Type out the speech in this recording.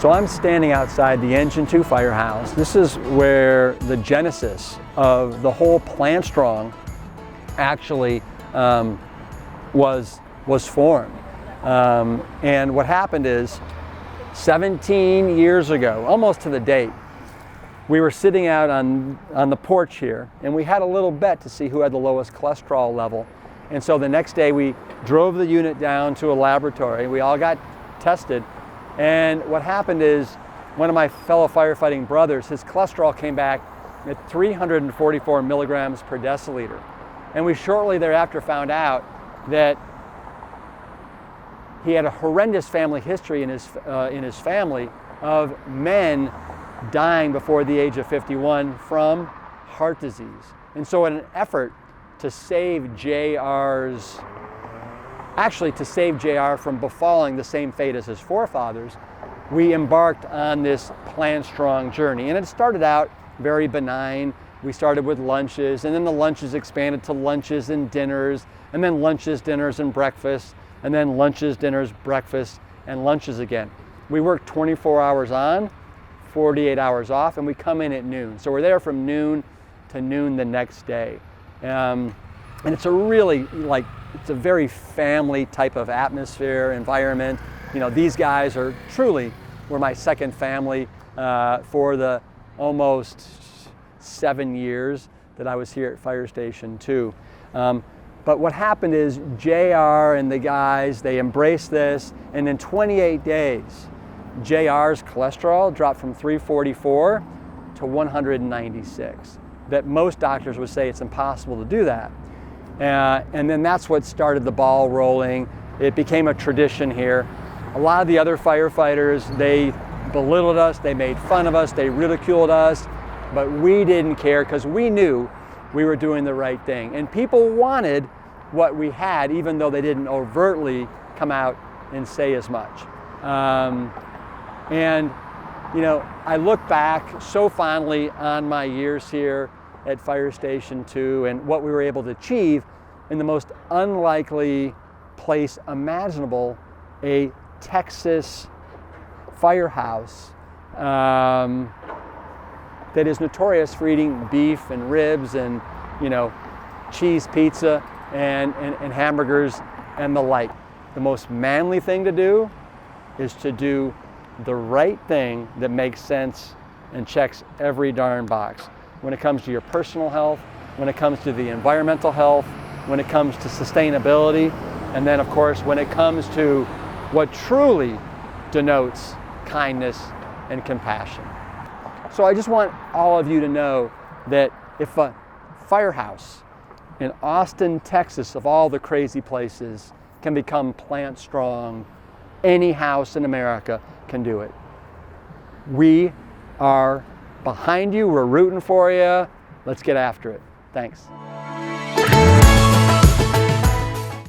So I'm standing outside the Engine 2 firehouse. This is where the genesis of the whole PLANTSTRONG actually was formed. And what happened is 17 years ago, almost to the date, we were sitting out on the porch here, and we had a little bet to see who had the lowest cholesterol level. And so the next day we drove the unit down to a laboratory. We all got tested. And what happened is one of my fellow firefighting brothers, his cholesterol came back at 344 milligrams per deciliter. And we shortly thereafter found out that he had a horrendous family history in his family of men dying before the age of 51 from heart disease. And so in an effort to save JR from befalling the same fate as his forefathers, we embarked on this PLANTSTRONG journey. And it started out very benign. We started with lunches, and then the lunches expanded to lunches and dinners, and then lunches, dinners, and breakfast, and then lunches, dinners, breakfast, and lunches again. We work 24 hours on, 48 hours off, and we come in at noon. So we're there from noon to noon the next day. And it's a really, it's a very family type of atmosphere, environment. You know, these guys were my second family for the almost 7 years that I was here at Fire Station 2. But what happened is JR and the guys, they embraced this, and in 28 days, JR's cholesterol dropped from 344 to 196. That most doctors would say it's impossible to do that. And then that's what started the ball rolling. It became a tradition here. A lot of the other firefighters, they belittled us, they made fun of us, they ridiculed us, but we didn't care because we knew we were doing the right thing. And people wanted what we had, even though they didn't overtly come out and say as much. And you know, I look back so fondly on my years here at Fire Station 2 and what we were able to achieve in the most unlikely place imaginable, a Texas firehouse that is notorious for eating beef and ribs and, you know, cheese pizza and hamburgers and the like. The most manly thing to do is to do the right thing that makes sense and checks every darn box. When it comes to your personal health, when it comes to the environmental health, when it comes to sustainability, and then of course when it comes to what truly denotes kindness and compassion. So I just want all of you to know that if a firehouse in Austin, Texas, of all the crazy places, can become PLANTSTRONG, any house in America can do it. We are behind you, we're rooting for you. Let's get after it. Thanks.